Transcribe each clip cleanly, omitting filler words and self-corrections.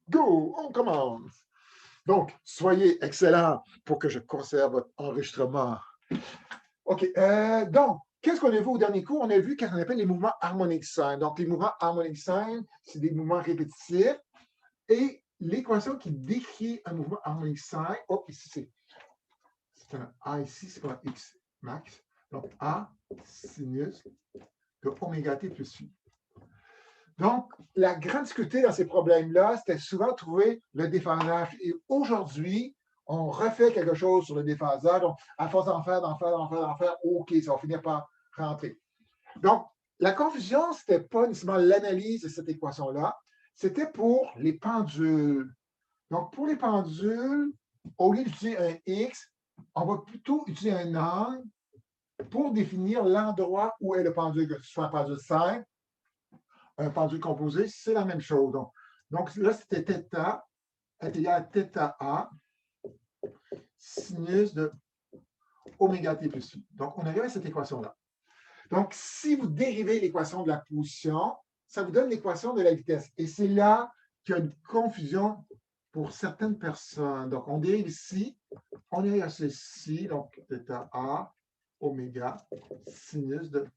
Go, on commence. Donc, soyez excellents pour que je conserve votre enregistrement. OK. Donc, qu'est-ce qu'on a vu au dernier cours? On a vu qu'est-ce qu'on appelle les mouvements harmoniques simples. Donc, les mouvements harmoniques simples, c'est des mouvements répétitifs. Et l'équation qui décrit un mouvement harmonique simple, oh, ici, c'est un A ici, c'est pas un X max. Donc, A sinus de oméga t plus phi. Donc, la grande difficulté dans ces problèmes-là, c'était souvent trouver le déphasage. Et aujourd'hui, on refait quelque chose sur le déphasage. Donc, à force d'en faire, OK, ça va finir par rentrer. Donc, la confusion, ce n'était pas nécessairement l'analyse de cette équation-là, c'était pour les pendules. Donc, pour les pendules, au lieu d'utiliser un X, on va plutôt utiliser un angle pour définir l'endroit où est le pendule, que ce soit un pendule simple, un pendule composé, c'est la même chose. Donc là, c'était θ est égal à θA sinus de oméga t plus phi. Donc, on arrive à cette équation-là. Donc, si vous dérivez l'équation de la position, ça vous donne l'équation de la vitesse. Et c'est là qu'il y a une confusion pour certaines personnes. Donc, on dérive ici, on arrive à ceci, donc θA oméga sinus de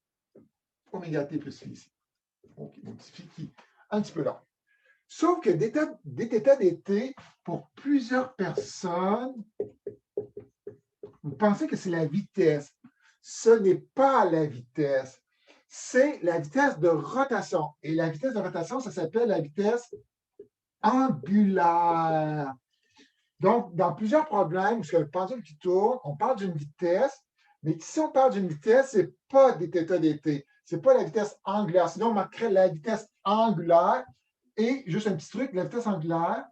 oméga t plus phi ici. Donc, mon petit phi qui est un petit peu là. Sauf que dθ dt, pour plusieurs personnes, vous pensez que c'est la vitesse. Ce n'est pas la vitesse. C'est la vitesse de rotation. Et la vitesse de rotation, ça s'appelle la vitesse angulaire. Donc, dans plusieurs problèmes, parce que le pendule qui tourne, on parle d'une vitesse, mais si on parle d'une vitesse, ce n'est pas dθ dt. Ce n'est pas la vitesse angulaire. Sinon, on marquerait la vitesse angulaire. Et juste un petit truc, la vitesse angulaire,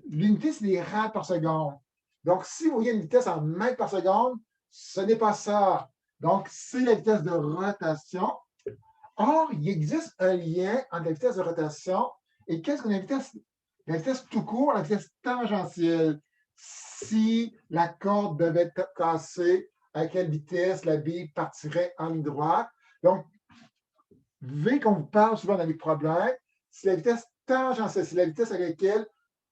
l'unité, c'est des rads par seconde. Donc, si vous voyez une vitesse en mètres par seconde, ce n'est pas ça. Donc, c'est la vitesse de rotation. Or, il existe un lien entre la vitesse de rotation et qu'est-ce qu'on a la vitesse tout court, la vitesse tangentielle. Si la corde devait être cassée, à quelle vitesse la bille partirait en ligne droite. Donc, V qu'on vous parle souvent dans les problèmes, c'est la vitesse tangentielle, c'est la vitesse à laquelle,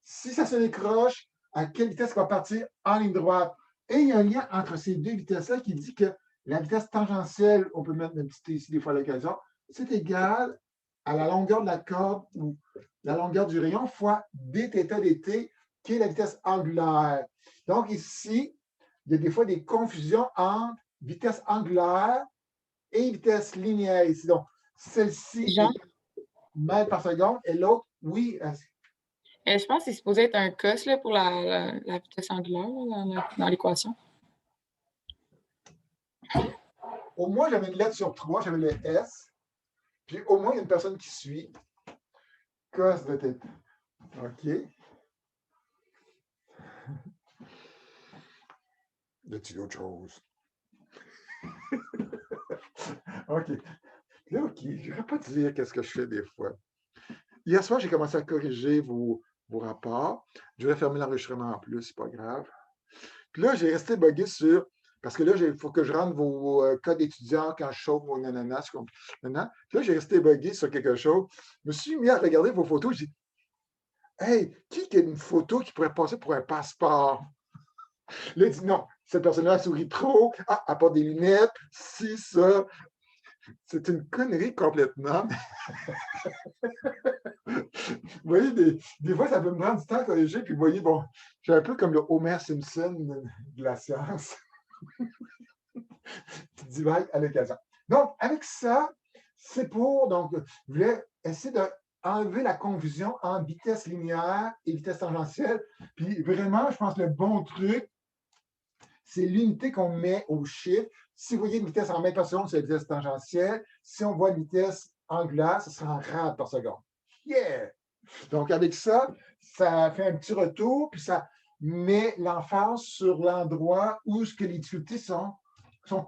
si ça se décroche, à quelle vitesse ça va partir en ligne droite. Et il y a un lien entre ces deux vitesses-là qui dit que la vitesse tangentielle, on peut mettre un petit t ici des fois à l'occasion, c'est égal à la longueur de la corde ou la longueur du rayon fois dθ dt, qui est la vitesse angulaire. Donc ici, il y a des fois des confusions entre vitesse angulaire et vitesse linéaire ici. Donc, celle-ci Jean, est mètres par seconde et l'autre, oui. je pense que c'est supposé être un cos là, pour la vitesse angulaire dans l'équation. Au moins, j'avais une lettre sur 3, j'avais le S. Puis au moins, il y a une personne qui suit. Cos de θ. OK. Y a-t-il autre chose? OK. Là, OK, je ne vais pas te dire qu'est-ce que je fais des fois. Hier soir, j'ai commencé à corriger vos rapports. Je vais fermer l'enregistrement en plus, c'est pas grave. Puis là, j'ai resté buggé sur. Parce que là, il faut que je rende vos codes étudiants quand je chauffe mon ananas. Puis là, j'ai resté buggé sur quelque chose. Je me suis mis à regarder vos photos. J'ai dit, hey, qui a une photo qui pourrait passer pour un passeport? Là, il dit non, cette personne-là sourit trop. Ah, elle porte des lunettes. Si, ça. C'est une connerie complètement. Vous voyez, des fois, ça peut me prendre du temps à corriger. Puis vous voyez, bon, je suis un peu comme le Homer Simpson de la science. Qui divague à l'occasion. Donc, avec ça, c'est pour, donc, je voulais essayer d'enlever la confusion entre vitesse linéaire et vitesse tangentielle. Puis vraiment, je pense que le bon truc, c'est l'unité qu'on met au chiffre. Si vous voyez une vitesse en mètres par seconde, c'est la vitesse tangentielle. Si on voit une vitesse angulaire, ce sera en rad par seconde. Yeah! Donc, avec ça, ça fait un petit retour, puis ça met l'emphase sur l'endroit où ce que les difficultés sont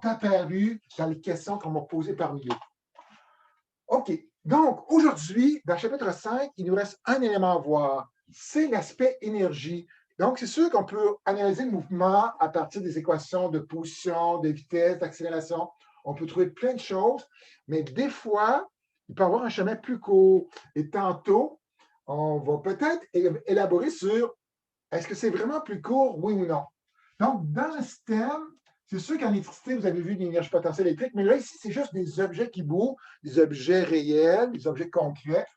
apparues dans les questions qu'on m'a posées parmi eux. OK. Donc, aujourd'hui, dans le chapitre 5, il nous reste un élément à voir. C'est l'aspect énergie. Donc, c'est sûr qu'on peut analyser le mouvement à partir des équations de position, de vitesse, d'accélération. On peut trouver plein de choses, mais des fois, il peut y avoir un chemin plus court. Et tantôt, on va peut-être élaborer sur est-ce que c'est vraiment plus court, oui ou non. Donc, dans un système, c'est sûr qu'en électricité, vous avez vu l'énergie potentielle électrique, mais là, ici, c'est juste des objets qui bougent, des objets réels, des objets concrets.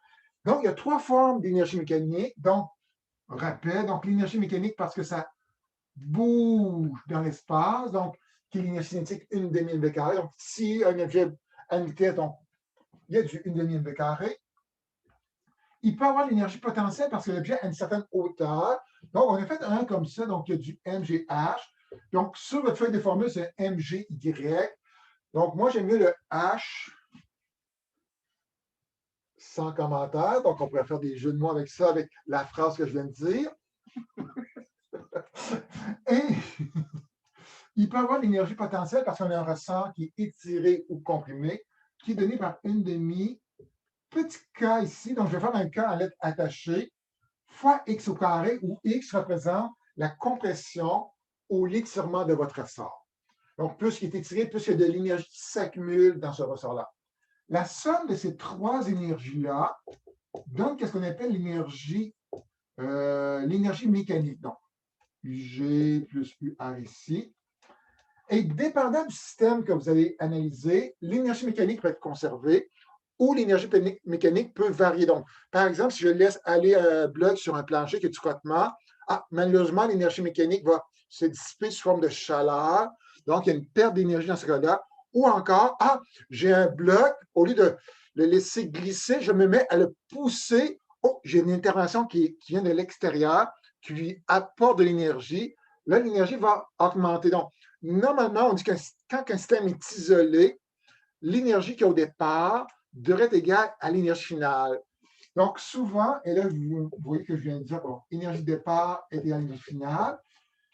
Donc, il y a trois formes d'énergie mécanique. Donc, on rappelle, donc l'énergie mécanique parce que ça bouge dans l'espace, donc qui est l'énergie cinétique 1/2 m². Donc, si un objet à une vitesse, donc il y a du 1/2 m². Il peut avoir l'énergie potentielle parce que l'objet a une certaine hauteur. Donc, on a fait un comme ça, donc il y a du MGH. Donc, sur votre feuille de formule, c'est MGY. Donc, moi, j'aime mieux le H sans commentaire. Donc, on pourrait faire des jeux de mots avec ça, avec la phrase que je viens de dire. Et il peut avoir l'énergie potentielle parce qu'on a un ressort qui est étiré ou comprimé, qui est donné par 1/2 petit k ici. Donc, je vais faire un k en lettres attachées fois x au carré, où x représente la compression ou l'étirement de votre ressort. Donc, plus il est étiré, plus il y a de l'énergie qui s'accumule dans ce ressort-là. La somme de ces trois énergies-là donne ce qu'on appelle l'énergie mécanique. Donc, G plus UR ici. Et dépendant du système que vous allez analyser, l'énergie mécanique peut être conservée ou l'énergie mécanique peut varier. Donc, par exemple, si je laisse aller un bloc sur un plancher qui est du frottement, malheureusement, l'énergie mécanique va se dissiper sous forme de chaleur. Donc, il y a une perte d'énergie dans ce cas-là. Ou encore, j'ai un bloc, au lieu de le laisser glisser, je me mets à le pousser. Oh, j'ai une intervention qui vient de l'extérieur, qui lui apporte de l'énergie. Là, l'énergie va augmenter. Donc, normalement, on dit que quand un système est isolé, l'énergie qu'il y a au départ devrait être égale à l'énergie finale. Donc, souvent, et là, vous voyez que je viens de dire, bon, énergie de départ est égale à l'énergie finale,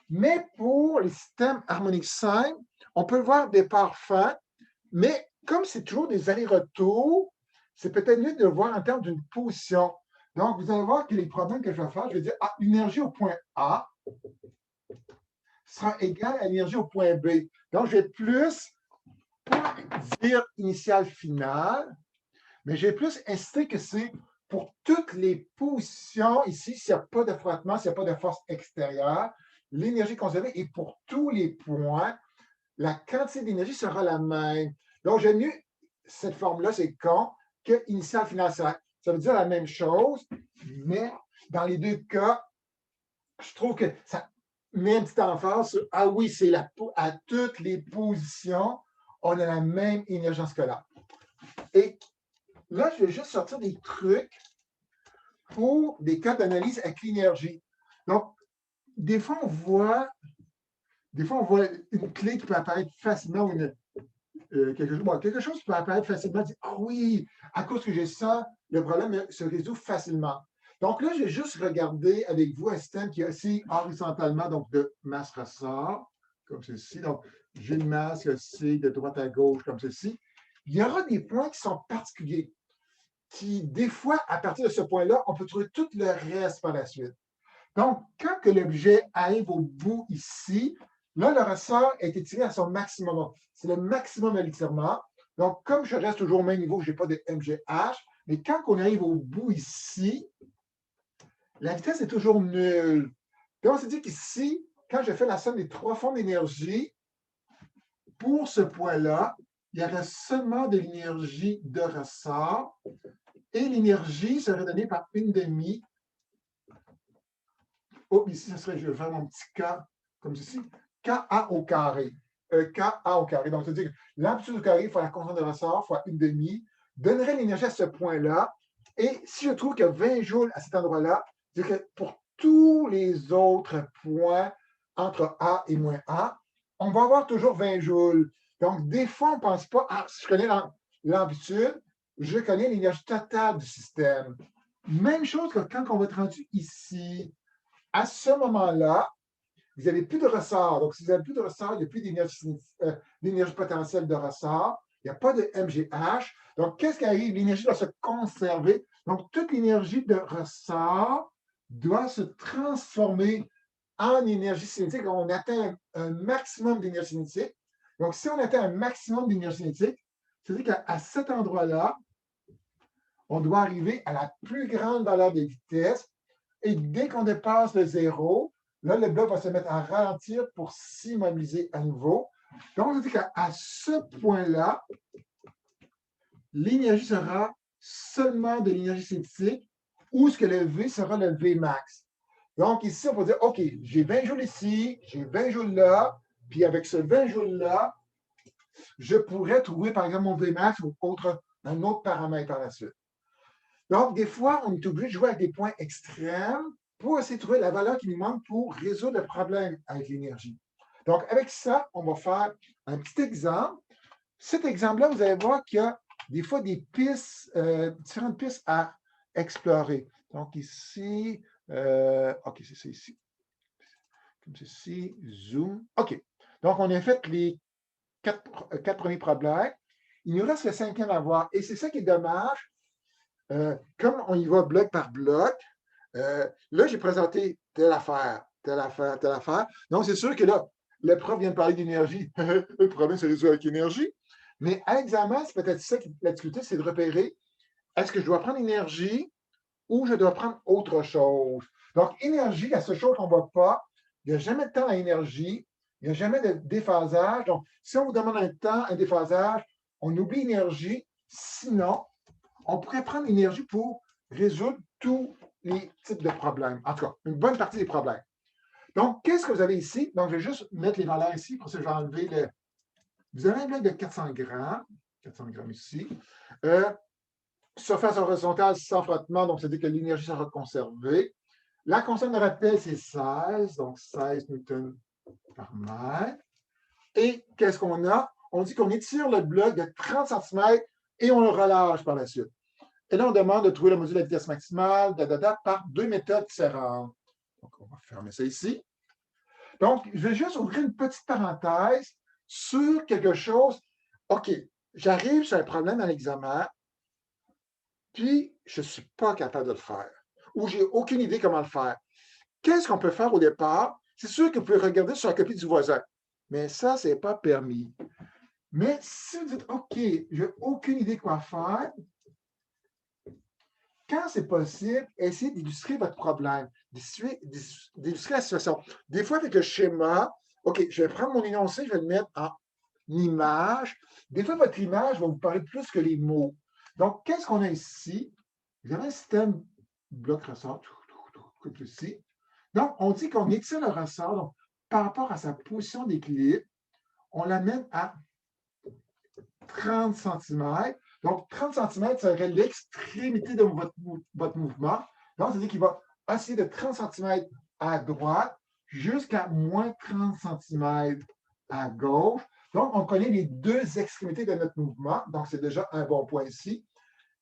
mais pour les systèmes harmoniques simples, on peut voir départ fin, mais comme c'est toujours des allers-retours, c'est peut-être mieux de le voir en termes d'une position. Donc, vous allez voir que les problèmes que je vais faire, je vais dire, l'énergie au point A sera égale à l'énergie au point B. Donc, je vais plus pas dire initial final, mais j'ai plus insisté que c'est pour toutes les positions ici, s'il n'y a pas de frottement, s'il n'y a pas de force extérieure, l'énergie conservée est pour tous les points, la quantité d'énergie sera la même. Donc, j'aime mieux cette forme-là, c'est con, que initial final. Ça veut dire la même chose, mais dans les deux cas, je trouve que ça met une petite emphase sur oui, c'est à toutes les positions, on a la même énergie en ce cas-là. Et là, je vais juste sortir des trucs pour des cas d'analyse avec l'énergie. Donc, des fois, on voit une clé qui peut apparaître facilement ou quelque chose qui peut apparaître facilement, dit oui, à cause que j'ai ça, le problème se résout facilement. Donc là, je vais juste regarder avec vous un système qui est assis horizontalement, donc de masse ressort, comme ceci. Donc, j'ai une masse aussi de droite à gauche, comme ceci. Il y aura des points qui sont particuliers, qui, des fois, à partir de ce point-là, on peut trouver tout le reste par la suite. Donc, quand que l'objet arrive au bout ici, là, le ressort est étiré à son maximum. C'est le maximum de l'étirement. Donc, comme je reste toujours au même niveau, je n'ai pas de MGH, mais quand on arrive au bout ici, la vitesse est toujours nulle. Donc, on s'est dit qu'ici, quand je fais la somme des trois formes d'énergie, pour ce point-là, il y aurait seulement de l'énergie de ressort et l'énergie serait donnée par 1/2. Oh, ici, je vais faire mon petit K comme ceci. KA au carré. KA au carré. Donc, c'est-à-dire que l'amplitude au carré fois la constante de ressort fois 1/2 donnerait l'énergie à ce point-là. Et si je trouve qu'il y a 20 joules à cet endroit-là, c'est-à-dire que pour tous les autres points entre A et moins A, on va avoir toujours 20 joules. Donc, des fois, on ne pense pas, si je connais l'amplitude, je connais l'énergie totale du système. Même chose que quand on va être rendu ici. À ce moment-là, vous n'avez plus de ressort. Donc, si vous n'avez plus de ressort, il n'y a plus d'énergie potentielle de ressort. Il n'y a pas de MGH. Donc, qu'est-ce qui arrive? L'énergie doit se conserver. Donc, toute l'énergie de ressort doit se transformer en énergie cinétique. On atteint un maximum d'énergie cinétique. Donc, si on atteint un maximum d'énergie cinétique, c'est-à-dire qu'à cet endroit-là, on doit arriver à la plus grande valeur de vitesse. Et dès qu'on dépasse le zéro, là, le bloc va se mettre à ralentir pour s'immobiliser à nouveau. Donc, on dit qu'à ce point-là, l'énergie sera seulement de l'énergie cinétique ou ce que le V sera le Vmax. Donc, ici, on peut dire, OK, j'ai 20 joules ici, j'ai 20 joules là, puis avec ce 20 joules-là, je pourrais trouver, par exemple, mon Vmax ou un autre paramètre par la suite. Donc, des fois, on est obligé de jouer avec des points extrêmes pour essayer de trouver la valeur qui nous manque pour résoudre le problème avec l'énergie. Donc, avec ça, on va faire un petit exemple. Cet exemple-là, vous allez voir qu'il y a des fois des pistes, différentes pistes à explorer. Donc, ici, OK, c'est ça ici. Comme ceci, zoom. OK. Donc, on a fait les quatre premiers problèmes. Il nous reste le cinquième à voir. Et c'est ça qui est dommage. Comme on y va bloc par bloc, là, j'ai présenté telle affaire, telle affaire, telle affaire. Donc, c'est sûr que là, le prof vient de parler d'énergie. Le problème, c'est résoudre avec énergie. Mais à l'examen, c'est peut-être ça qui la difficulté, c'est de repérer est-ce que je dois prendre énergie ou je dois prendre autre chose. Donc, énergie, la seule chose qu'on ne voit pas, il n'y a jamais de temps à énergie, il n'y a jamais de déphasage. Donc, si on vous demande un temps, un déphasage, on oublie énergie. Sinon, on pourrait prendre l'énergie pour résoudre tous les types de problèmes. En tout cas, une bonne partie des problèmes. Donc, qu'est-ce que vous avez ici? Donc, je vais juste mettre les valeurs ici. Pour ça, je vais enlever le. Vous avez un bloc de 400 grammes. 400 grammes ici. Surface horizontale sans frottement, donc c'est-à-dire que l'énergie sera conservée. La constante de rappel, c'est 16, donc 16 newtons par mètre. Et qu'est-ce qu'on a? On dit qu'on étire le bloc de 30 cm et on le relâche par la suite. Et là, on demande de trouver la mesure de la vitesse maximale par deux méthodes différentes. Donc, on va fermer ça ici. Donc, je vais juste ouvrir une petite parenthèse sur quelque chose. OK, j'arrive sur un problème dans l'examen, puis je ne suis pas capable de le faire, ou j'ai aucune idée comment le faire. Qu'est-ce qu'on peut faire au départ? C'est sûr que vous pouvez regarder sur la copie du voisin, mais ça, ce n'est pas permis. Mais si vous dites, OK, je n'ai aucune idée quoi faire, quand c'est possible, essayez d'illustrer votre problème, d'illustrer la situation. Des fois, avec le schéma, OK, je vais prendre mon énoncé, je vais le mettre en image. Des fois, votre image va vous parler plus que les mots. Donc, qu'est-ce qu'on a ici? Vous avez un système bloc ressort, comme ici. Donc, on dit qu'on étire le ressort. Donc, par rapport à sa position d'équilibre, on l'amène à 30 cm. Donc, 30 cm serait l'extrémité de votre mouvement. Donc, c'est-à-dire qu'il va osciller de 30 cm à droite jusqu'à moins 30 cm à gauche. Donc, on connaît les deux extrémités de notre mouvement. Donc, c'est déjà un bon point ici.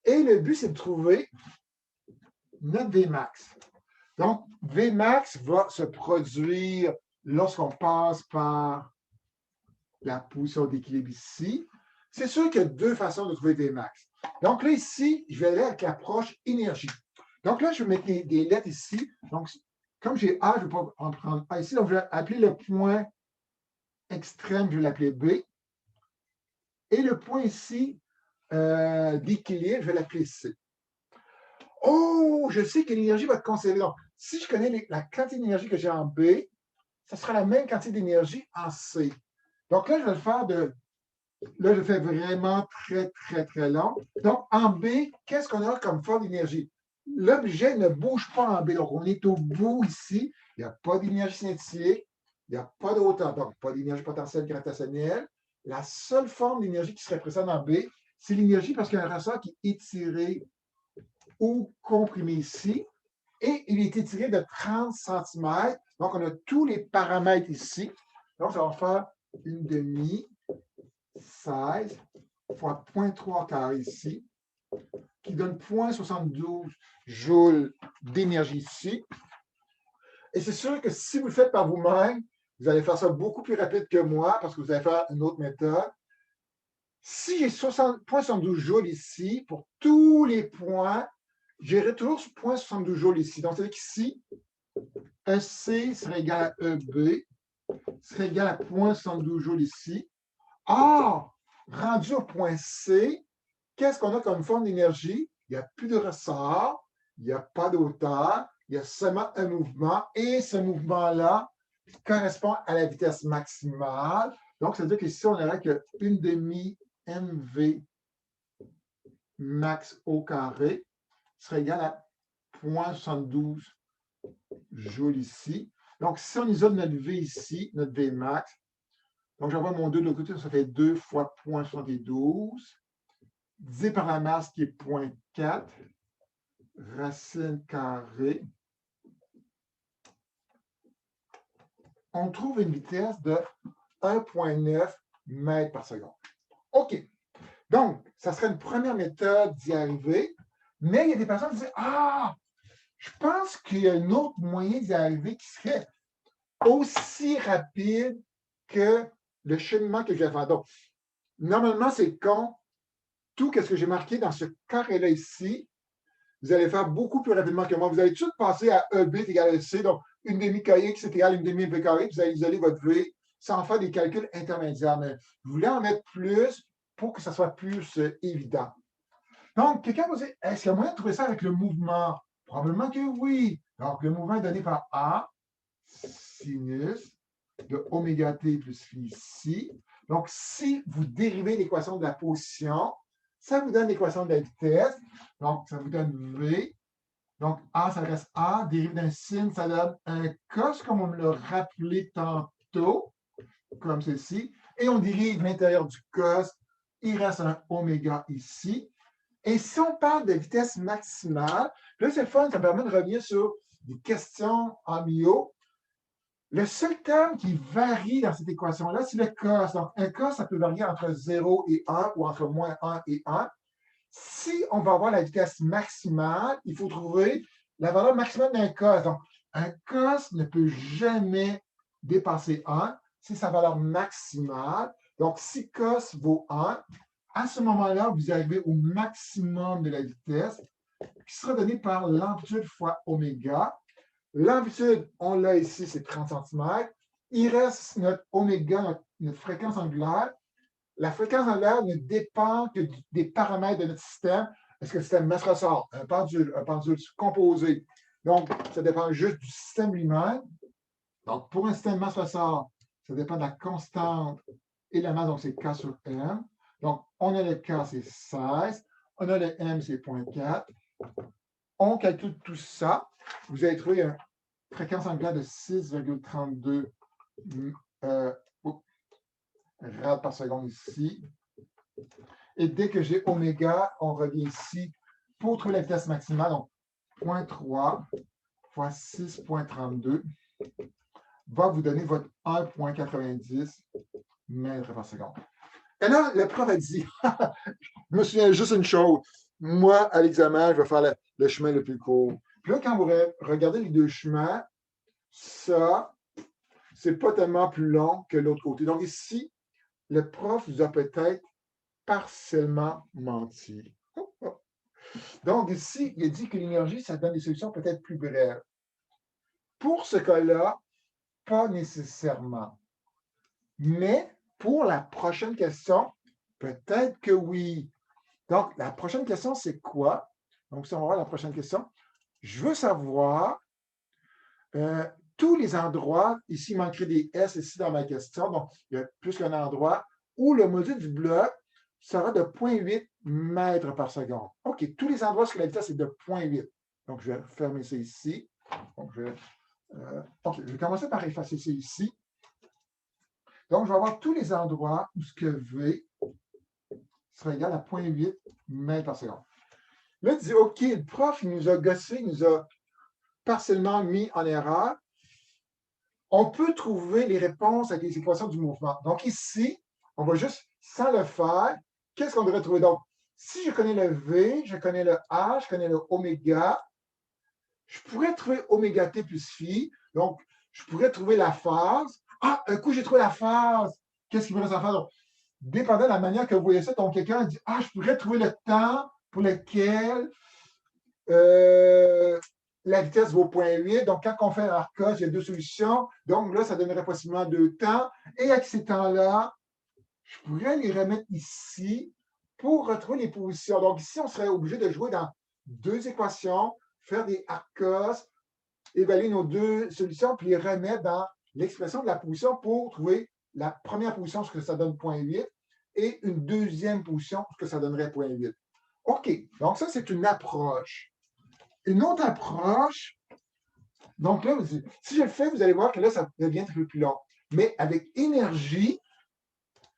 Et le but, c'est de trouver notre Vmax. Donc, Vmax va se produire lorsqu'on passe par la position d'équilibre ici. C'est sûr qu'il y a deux façons de trouver Vmax. Donc là, ici, je vais aller avec l'approche énergie. Donc là, je vais mettre des lettres ici. Donc, comme j'ai A, je ne vais pas en prendre A ici. Donc, je vais appeler le point extrême, je vais l'appeler B. Et le point ici d'équilibre, je vais l'appeler C. Oh, je sais que l'énergie va être conservée. Donc, si je connais la quantité d'énergie que j'ai en B, ça sera la même quantité d'énergie en C. Donc là, je vais le faire Là, je fais vraiment très, très, très long. Donc, en B, qu'est-ce qu'on a comme forme d'énergie? L'objet ne bouge pas en B. Donc, on est au bout ici. Il n'y a pas d'énergie cinétique. Il n'y a pas de hauteur. Donc, pas d'énergie potentielle gravitationnelle. La seule forme d'énergie qui serait présente en B, c'est l'énergie parce qu'il y a un ressort qui est étiré ou comprimé ici. Et il est étiré de 30 cm. Donc, on a tous les paramètres ici. Donc, ça va faire une demi. 16 fois 0,3 carré ici, qui donne 0,72 joules d'énergie ici. Et c'est sûr que si vous le faites par vous-même, vous allez faire ça beaucoup plus rapide que moi parce que vous allez faire une autre méthode. Si j'ai 0,72 joules ici, pour tous les points, j'aurai toujours 0,72 joules ici. Donc, c'est-à-dire qu'ici, EC serait égal à EB, serait égal à 0,72 joules ici. Or, rendu au point C, qu'est-ce qu'on a comme forme d'énergie? il n'y a plus de ressort, il n'y a pas d'auteur, il y a seulement un mouvement, et ce mouvement-là correspond à la vitesse maximale. Donc, ça veut dire qu'ici, on aurait qu'une demi mv max au carré serait égal à 0,72 joules ici. Donc, si on isole notre V ici, notre V max, donc j'envoie mon 2 de l'autre côté, ça fait 2 fois 0,72, divisé par la masse qui est 0,4, racine carrée. On trouve une vitesse de 1,9 mètres par seconde. OK. Donc, ça serait une première méthode d'y arriver, mais il y a des personnes qui disent « Ah, je pense qu'il y a un autre moyen d'y arriver qui serait aussi rapide que le cheminement que je vais faire. » Donc, normalement, c'est con. Tout ce que j'ai marqué dans ce carré-là ici, vous allez faire beaucoup plus rapidement que moi. Vous allez tout de suite passer à EB est égal à C, donc une demi-KX est égal à une demi-V carré, vous allez isoler votre V sans faire des calculs intermédiaires. Mais vous voulez en mettre plus pour que ça soit plus évident. Donc, quelqu'un va dire, est-ce qu'il y a moyen de trouver ça avec le mouvement? Probablement que oui. Donc, le mouvement est donné par A, sinus de oméga t plus phi ici. Donc, si vous dérivez l'équation de la position, ça vous donne l'équation de la vitesse. Donc, ça vous donne V. Donc, A, ça reste A. Dérive d'un sin, ça donne un cos, comme on me l'a rappelé tantôt, comme ceci. Et on dérive l'intérieur du cos. Il reste un oméga ici. Et si on parle de vitesse maximale, là, c'est le fun, ça me permet de revenir sur des questions en mio. Le seul terme qui varie dans cette équation-là, c'est le cos. Donc, un cos, ça peut varier entre 0 et 1 ou entre moins 1 et 1. Si on va avoir la vitesse maximale, il faut trouver la valeur maximale d'un cos. Donc, un cos ne peut jamais dépasser 1. C'est sa valeur maximale. Donc, si cos vaut 1, à ce moment-là, vous arrivez au maximum de la vitesse qui sera donné par l'amplitude fois oméga. L'amplitude, on l'a ici, c'est 30 cm. Il reste notre oméga, notre fréquence angulaire. La fréquence angulaire ne dépend que des paramètres de notre système. Est-ce que le système masse-ressort, un pendule composé? Donc, ça dépend juste du système lui-même. Donc, pour un système masse-ressort, ça dépend de la constante et la masse, donc c'est K sur M. Donc, on a le K, c'est 16. On a le M, c'est 0,4. On calcule tout ça. Vous allez trouver une fréquence angulaire de 6,32 rad par seconde ici. Et dès que j'ai oméga, on revient ici pour trouver la vitesse maximale. Donc, 0,3 fois 6,32 va vous donner votre 1,90 mètres par seconde. Et là, le prof a dit, je me souviens juste une chose, moi, à l'examen, je vais faire le chemin le plus court. Puis là, quand vous regardez les deux chemins, ça, c'est pas tellement plus long que l'autre côté. Donc ici, le prof vous a peut-être partiellement menti. Donc ici, il a dit que l'énergie, ça donne des solutions peut-être plus brèves. Pour ce cas-là, pas nécessairement. Mais pour la prochaine question, peut-être que oui. Donc, la prochaine question, c'est quoi? Donc, si on va voir la prochaine question, je veux savoir tous les endroits, ici, il manquerait des S ici dans ma question, donc il y a plus qu'un endroit, où le module du bloc sera de 0,8 mètres par seconde. OK, tous les endroits où la vitesse est de 0,8. Donc, je vais fermer ça ici. Donc, OK, je vais commencer par effacer ça ici. Donc, je vais avoir tous les endroits où ce que V sera égal à 0,8 mètres par seconde. Là, tu dis, OK, le prof, il nous a gossé, il nous a partiellement mis en erreur. On peut trouver les réponses avec les équations du mouvement. Donc ici, on va juste, sans le faire, qu'est-ce qu'on devrait trouver? Donc, si je connais le V, je connais le H, je connais le oméga, je pourrais trouver oméga t plus phi. Donc, je pourrais trouver la phase. Ah, un coup, j'ai trouvé la phase. Qu'est-ce qui me reste à faire? Donc, dépendant de la manière que vous voyez ça, donc quelqu'un dit, ah, je pourrais trouver le temps pour lequel la vitesse vaut 0,8. Donc, quand on fait un arcos, il y a deux solutions. Donc, là, ça donnerait possiblement 2 temps. Et avec ces temps-là, je pourrais les remettre ici pour retrouver les positions. Donc, ici, on serait obligé de jouer dans deux équations, faire des arcos, évaluer nos deux solutions, puis les remettre dans l'expression de la position pour trouver la première position, ce que ça donne 0,8, et une deuxième position, ce que ça donnerait 0,8. OK, donc ça, c'est une approche. Une autre approche, donc là, si je le fais, vous allez voir que là, ça devient un peu plus long. Mais avec énergie,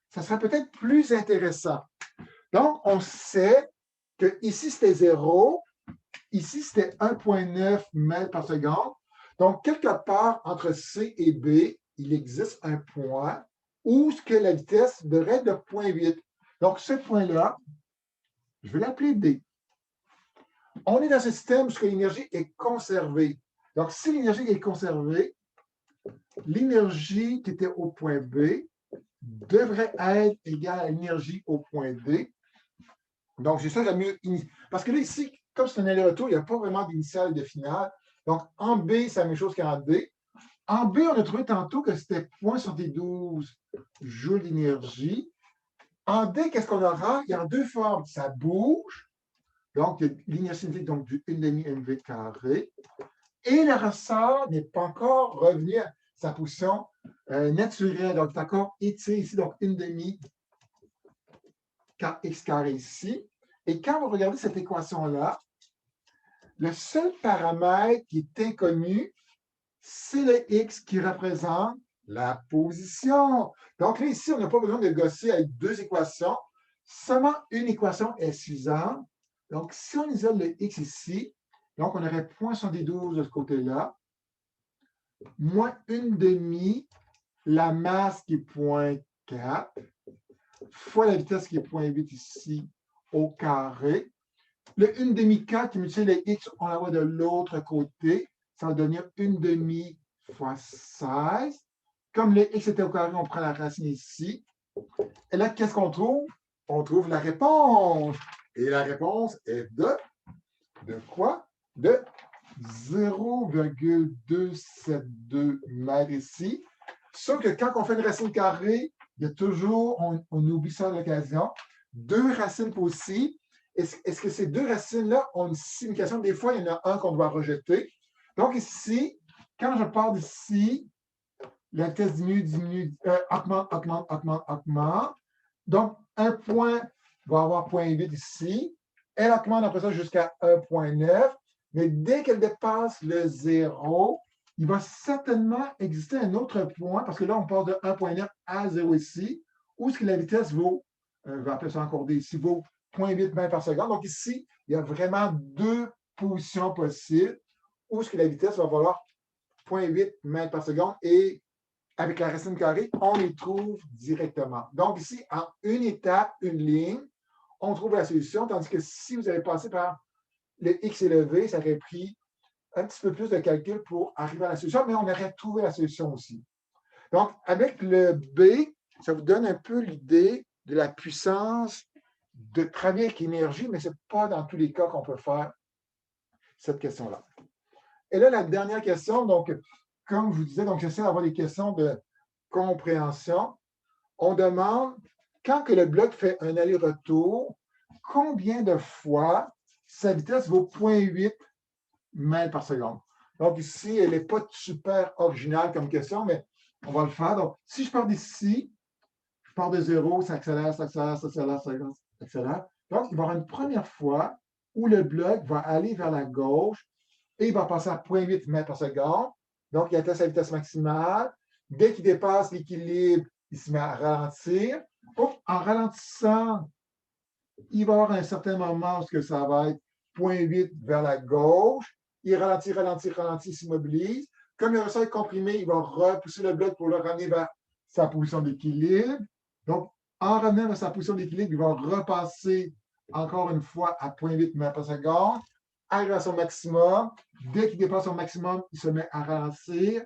ça sera peut-être plus intéressant. Donc, on sait que ici, c'était 0, ici, c'était 1,9 mètres par seconde. Donc, quelque part entre C et B, il existe un point où ce que la vitesse devrait être de 0,8. Donc, ce point-là, je vais l'appeler D. On est dans un système où l'énergie est conservée. Donc, si l'énergie est conservée, l'énergie qui était au point B devrait être égale à l'énergie au point D. Donc, c'est ça le mieux. Parce que là, ici, comme c'est un aller-retour, il n'y a pas vraiment d'initiale et de finale. Donc, en B, c'est la même chose qu'en D. En B, on a trouvé tantôt que c'était 0,72 joules d'énergie. En D, qu'est-ce qu'on aura? Il y a deux formes. Ça bouge. Donc, l'énergie cinétique donc, du 1,5 mv carré. Et le ressort n'est pas encore revenu à sa position naturelle. Donc, c'est encore étiré ici, donc 1,5 kx carré ici. Et quand vous regardez cette équation-là, le seul paramètre qui est inconnu, c'est le x qui représente la position. Donc là, ici, on n'a pas besoin de gosser avec deux équations. Seulement une équation est suffisante. Donc, si on isole le x ici, donc on aurait 0,72 de ce côté-là, moins 1,5, la masse qui est 0,4, fois la vitesse qui est 0,8 ici au carré. Le 1,5K qui multiplie le x, on la voit de l'autre côté. Ça va devenir 1,5 fois 16. Comme le x était au carré, on prend la racine ici. Et là, qu'est-ce qu'on trouve? On trouve la réponse. Et la réponse est de quoi? De 0,272 mètres ici. Sauf que quand on fait une racine carrée, il y a toujours, on oublie ça à l'occasion, deux racines possibles. Est-ce que ces deux racines-là ont une signification? Des fois, il y en a un qu'on doit rejeter. Donc ici, quand je pars d'ici, la vitesse diminue, augmente. Donc, un point va avoir 0,8 ici. Elle augmente après ça jusqu'à 1,9. Mais dès qu'elle dépasse le 0, il va certainement exister un autre point, parce que là, on passe de 1,9 à 0 ici, où ce que la vitesse vaut, je vais appeler ça encore D ici, vaut 0,8 mètres par seconde. Donc ici, il y a vraiment deux positions possibles, où ce que la vitesse va valoir 0,8 mètres par seconde, et avec la racine carrée, on les trouve directement. Donc ici, en une étape, une ligne, on trouve la solution, tandis que si vous avez passé par le x et le v, ça aurait pris un petit peu plus de calcul pour arriver à la solution, mais on aurait trouvé la solution aussi. Donc, avec le B, ça vous donne un peu l'idée de la puissance de travailler avec l'énergie, mais ce n'est pas dans tous les cas qu'on peut faire cette question-là. Et là, la dernière question, donc, comme je vous disais, donc j'essaie d'avoir des questions de compréhension. On demande, quand que le bloc fait un aller-retour, combien de fois sa vitesse vaut 0,8 mètres par seconde. Donc ici, elle n'est pas super originale comme question, mais on va le faire. Donc, si je pars d'ici, je pars de 0, ça accélère, ça accélère, ça accélère, ça accélère. Donc, il va y avoir une première fois où le bloc va aller vers la gauche et il va passer à 0,8 mètres par seconde. Donc, il atteint sa vitesse maximale. Dès qu'il dépasse l'équilibre, il se met à ralentir. En ralentissant, il va y avoir un certain moment où ça va être 0,8 vers la gauche. Il ralentit, s'immobilise. Comme le ressort est comprimé, il va repousser le bloc pour le ramener vers sa position d'équilibre. Donc, en revenant vers sa position d'équilibre, il va repasser encore une fois à 0,8 mètres par seconde, arrive à son maximum. Dès qu'il dépasse son maximum, il se met à ralentir.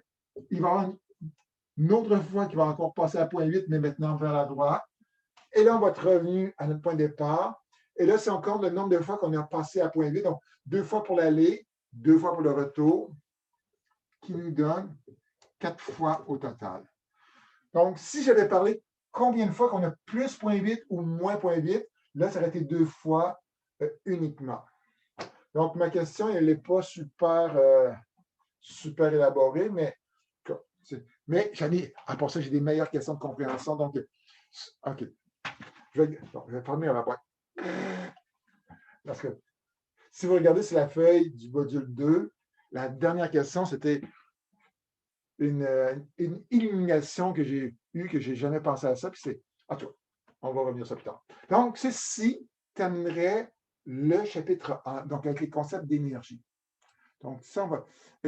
Il va y avoir une autre fois qu'il va encore passer à 0,8, mais maintenant vers la droite. Et là, on va être revenu à notre point de départ. Et là, c'est encore le nombre de fois qu'on a passé à 0,8. Donc, 2 fois pour l'aller, 2 fois pour le retour, qui nous donne 4 fois au total. Donc, si j'avais parlé combien de fois qu'on a plus 0,8 ou moins 0,8, là, ça aurait été 2 fois uniquement. Donc, ma question, elle n'est pas super, super élaborée, mais j'en ai, à part ça, j'ai des meilleures questions de compréhension. Donc, OK. Je vais fermer ma boîte. Parce que si vous regardez sur la feuille du module 2, la dernière question, c'était une illumination que j'ai eue, que je n'ai jamais pensé à ça. Puis c'est, en tout cas, on va revenir sur ça plus tard. Donc, ceci terminerait le chapitre 1, donc avec les concepts d'énergie. Donc, ça, on va.